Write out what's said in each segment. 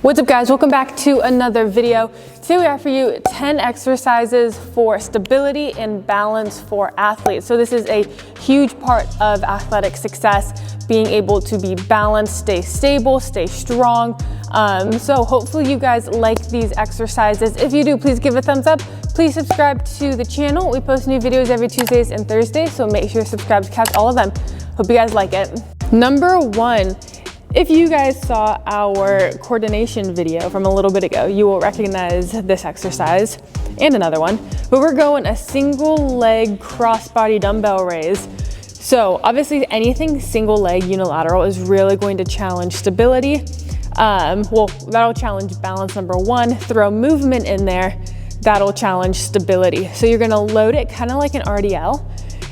What's up guys, welcome back to another video. Today we have for you 10 exercises for stability and balance for athletes. So this is a huge part of athletic success, being able to be balanced, stay stable, stay strong. So hopefully you guys like these exercises. If you do, please give a thumbs up. Please subscribe to the channel. We post new videos every Tuesdays and Thursdays, so make sure to subscribe to catch all of them. Hope you guys like it. Number one, if you guys saw our coordination video from a little bit ago, you will recognize this exercise and another one, but we're going a single leg crossbody dumbbell raise. So obviously anything single leg unilateral is really going to challenge stability. Well, that'll challenge balance, number one. Throw movement in there, that'll challenge stability. So you're gonna load it kind of like an RDL,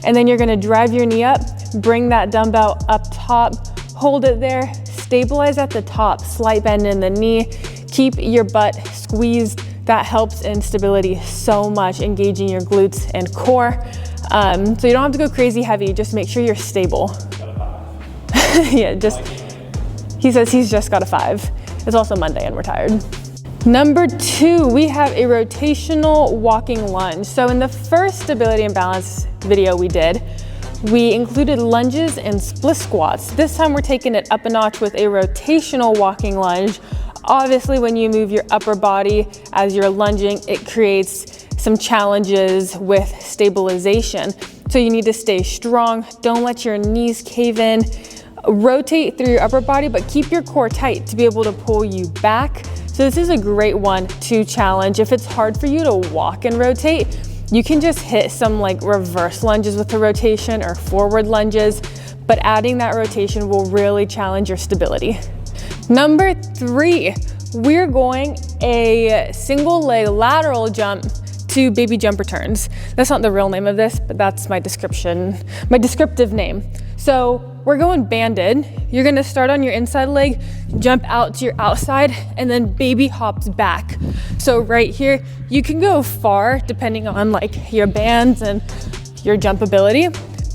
and then you're gonna drive your knee up, bring that dumbbell up top, hold it there, stabilize at the top, slight bend in the knee, keep your butt squeezed. That helps in stability so much, engaging your glutes and core. So you don't have to go crazy heavy, just make sure you're stable. Yeah, he says he's just got a 5. It's also Monday and we're tired. Number 2, we have a rotational walking lunge. So in the first stability and balance video we did, we included lunges and split squats. This time we're taking it up a notch with a rotational walking lunge. Obviously, when you move your upper body as you're lunging, it creates some challenges with stabilization. So you need to stay strong. Don't let your knees cave in. Rotate through your upper body, but keep your core tight to be able to pull you back. So this is a great one to challenge. If it's hard for you to walk and rotate, you can just hit some like reverse lunges with the rotation or forward lunges, but adding that rotation will really challenge your stability. Number 3, we're going a single leg lateral jump to baby jump returns. That's not the real name of this, but that's my descriptive name. So we're going banded. You're gonna start on your inside leg, jump out to your outside, and then baby hops back. So right here, you can go far depending on like your bands and your jump ability.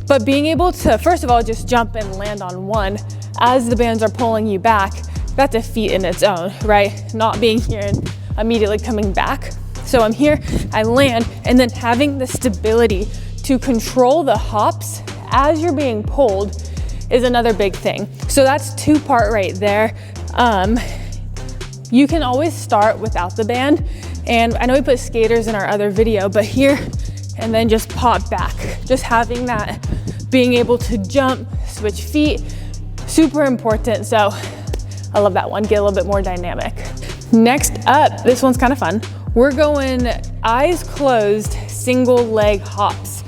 But being able to, first of all, just jump and land on one as the bands are pulling you back, that's a feat in its own, right? Not being here and immediately coming back. So I'm here, I land, and then having the stability to control the hops as you're being pulled is another big thing. So that's 2-part right there. You can always start without the band. And I know we put skaters in our other video, but here, and then just pop back. Just having that, being able to jump, switch feet, super important. So I love that one, get a little bit more dynamic. Next up, this one's kind of fun. We're going eyes closed, single leg hops.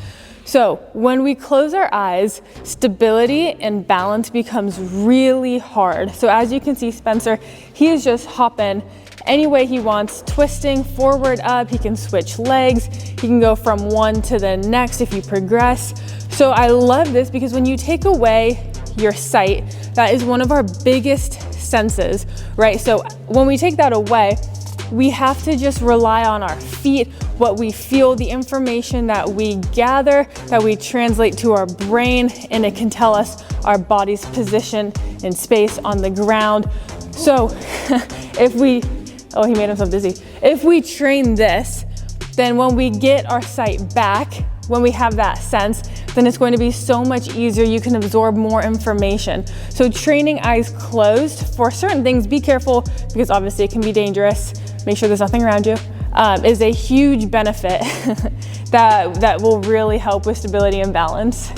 So when we close our eyes, stability and balance becomes really hard. So as you can see, Spencer, he is just hopping any way he wants, twisting forward, up. He can switch legs. He can go from one to the next if you progress. So I love this because when you take away your sight, that is one of our biggest senses, right? So when we take that away, we have to just rely on our feet, what we feel, the information that we gather, that we translate to our brain, and it can tell us our body's position in space on the ground. So if we, oh, he made himself dizzy. If we train this, then when we get our sight back, when we have that sense, then it's going to be so much easier. You can absorb more information. So training eyes closed for certain things, be careful because obviously it can be dangerous. Make sure there's nothing around you, is a huge benefit that will really help with stability and balance.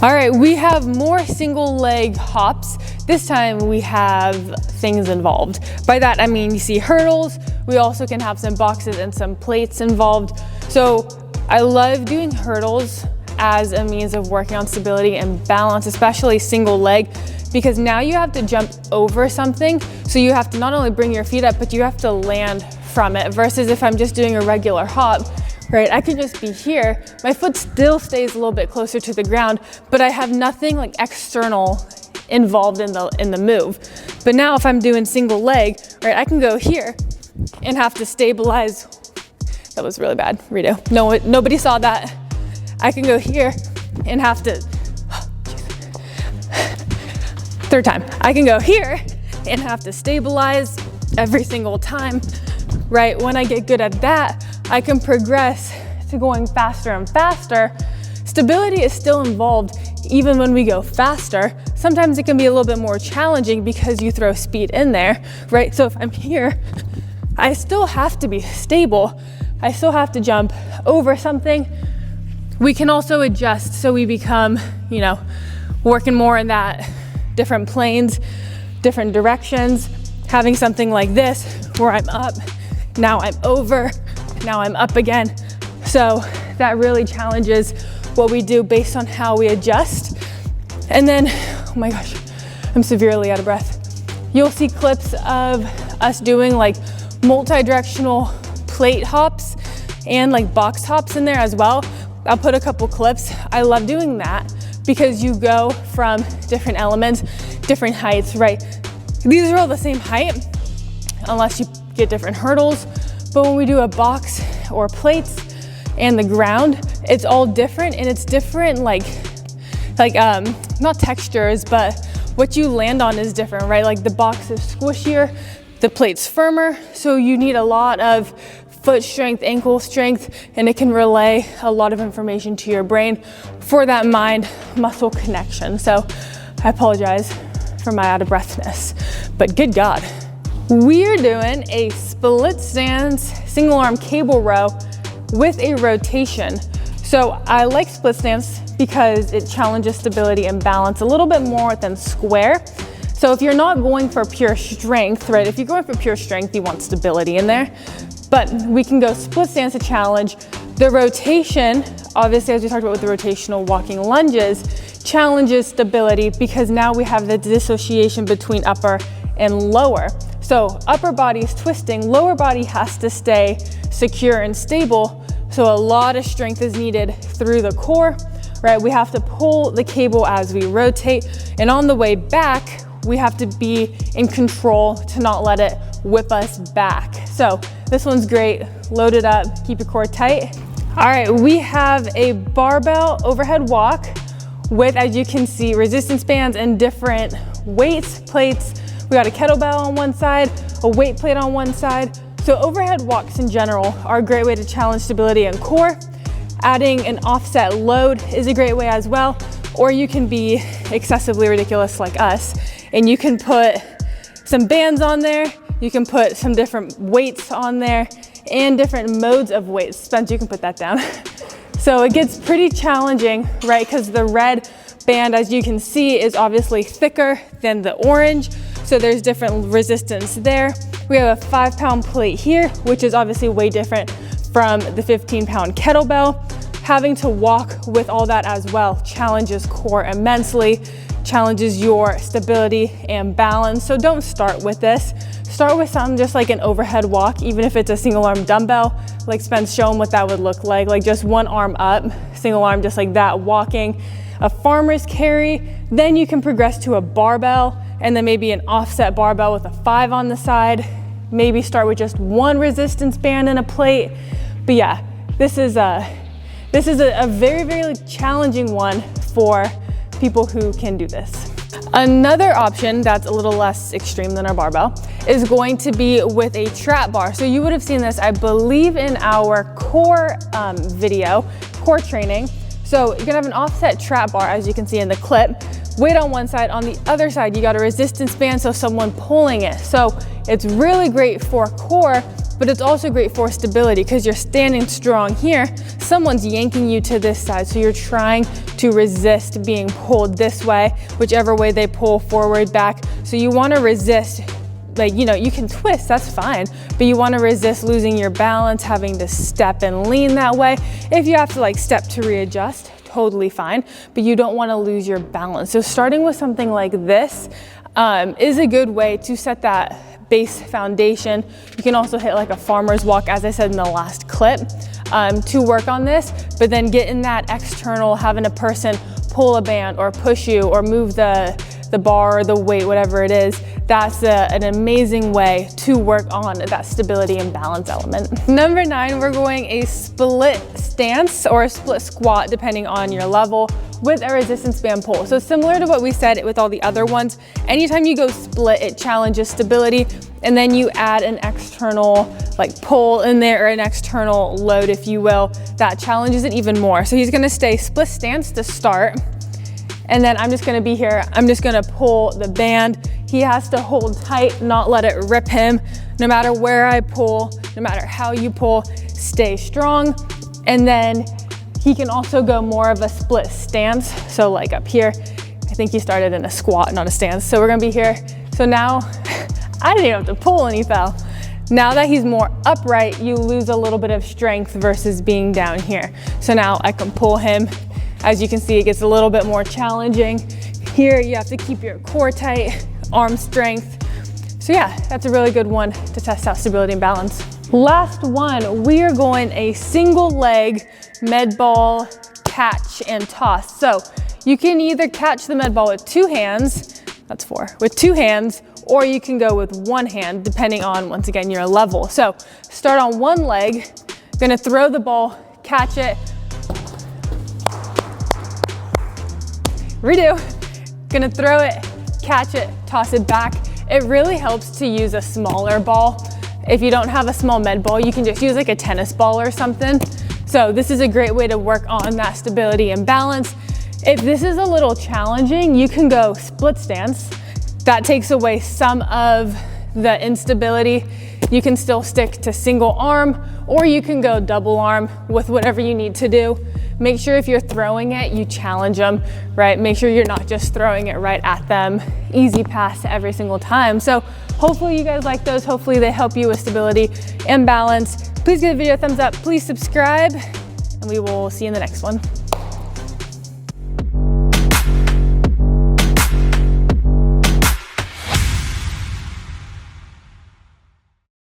All right, we have more single leg hops. This time we have things involved. By that, I mean, you see hurdles. We also can have some boxes and some plates involved. So I love doing hurdles as a means of working on stability and balance, especially single leg, because now you have to jump over something. So you have to not only bring your feet up, but you have to land from it, versus if I'm just doing a regular hop, right? I can just be here. My foot still stays a little bit closer to the ground, but I have nothing like external involved in the move. But now if I'm doing single leg, right, I can go here and have to stabilize. That was really bad, Rito. No, nobody saw that. I can go here and have to, third time. I can go here and have to stabilize every single time, right? When I get good at that, I can progress to going faster and faster. Stability is still involved even when we go faster. Sometimes it can be a little bit more challenging because you throw speed in there, right? So if I'm here, I still have to be stable. I still have to jump over something. We can also adjust so we become, working more in that different planes, different directions. Having something like this where I'm up, now I'm over, now I'm up again. So that really challenges what we do based on how we adjust. And then, oh my gosh, I'm severely out of breath. You'll see clips of us doing like multi-directional plate hops and like box hops in there as well. I'll put a couple clips. I love doing that because you go from different elements, different heights, right? These are all the same height unless you get different hurdles. But when we do a box or plates and the ground, it's all different, and it's different like not textures, but what you land on is different, right? Like the box is squishier, the plate's firmer, so you need a lot of foot strength, ankle strength, and it can relay a lot of information to your brain for that mind muscle connection. So I apologize for my out of breathness, but good God. We're doing a split stance single arm cable row with a rotation. So I like split stance because it challenges stability and balance a little bit more than square. So if you're not going for pure strength, right? If you're going for pure strength, you want stability in there. But we can go split stance to challenge. The rotation, obviously, as we talked about with the rotational walking lunges, challenges stability because now we have the dissociation between upper and lower. So upper body is twisting, lower body has to stay secure and stable. So a lot of strength is needed through the core, right? We have to pull the cable as we rotate. And on the way back, we have to be in control to not let it whip us back. So this one's great. Load it up, keep your core tight. All right, we have a barbell overhead walk with, as you can see, resistance bands and different weights, plates. We got a kettlebell on one side, a weight plate on one side. So overhead walks in general are a great way to challenge stability and core. Adding an offset load is a great way as well, or you can be excessively ridiculous like us, and you can put some bands on there, you can put some different weights on there, and different modes of weights. Spence, you can put that down. So it gets pretty challenging, right? Because the red band, as you can see, is obviously thicker than the orange. So there's different resistance there. We have a 5-pound plate here, which is obviously way different from the 15-pound kettlebell. Having to walk with all that as well challenges core immensely, challenges your stability and balance. So don't start with this. Start with something just like an overhead walk, even if it's a single arm dumbbell, like Spence showing what that would look like just one arm up, single arm just like that, walking. A farmer's carry, then you can progress to a barbell, and then maybe an offset barbell with a 5 on the side. Maybe start with just one resistance band and a plate. But yeah, this is a very, very challenging one for people who can do this. Another option that's a little less extreme than our barbell is going to be with a trap bar. So you would have seen this, I believe, in our core video, core training. So you're gonna have an offset trap bar, as you can see in the clip. Weight on one side, on the other side, you got a resistance band, so someone pulling it. So it's really great for core, but it's also great for stability because you're standing strong here. Someone's yanking you to this side, so you're trying to resist being pulled this way, whichever way they pull, forward, back. So you wanna resist, you can twist, that's fine, but you wanna resist losing your balance, having to step and lean that way. If you have to step to readjust, totally fine, but you don't wanna lose your balance. So starting with something like this is a good way to set that base foundation. You can also hit like a farmer's walk, as I said in the last clip, to work on this, but then get in that external, having a person pull a band or push you or move the bar or the weight, whatever it is. That's an amazing way to work on that stability and balance element. Number 9, we're going a split stance or a split squat, depending on your level, with a resistance band pull. So similar to what we said with all the other ones, anytime you go split, it challenges stability and then you add an external like pull in there, or an external load, if you will, that challenges it even more. So he's gonna stay split stance to start. And then I'm just gonna be here, I'm just gonna pull the band. He has to hold tight, not let it rip him. No matter where I pull, no matter how you pull, stay strong. And then he can also go more of a split stance. So like up here, I think he started in a squat, not a stance. So we're gonna be here. So now, I didn't even have to pull any foul. Now that he's more upright, you lose a little bit of strength versus being down here. So now I can pull him. As you can see, it gets a little bit more challenging. Here, you have to keep your core tight, arm strength. So yeah, that's a really good one to test out stability and balance. Last one, we are going a single leg med ball catch and toss. So you can either catch the med ball with 2 hands, that's 4, with 2 hands, or you can go with 1 hand, depending on, once again, your level. So start on 1 leg, gonna throw the ball, catch it, redo, gonna throw it, catch it, toss it back. It really helps to use a smaller ball. If you don't have a small med ball, you can just use like a tennis ball or something. So this is a great way to work on that stability and balance. If this is a little challenging, you can go split stance. That takes away some of the instability. You can still stick to single arm, or you can go double arm with whatever you need to do. Make sure if you're throwing it, you challenge them, right? Make sure you're not just throwing it right at them. Easy pass every single time. So hopefully you guys like those. Hopefully they help you with stability and balance. Please give the video a thumbs up. Please subscribe, and we will see you in the next one.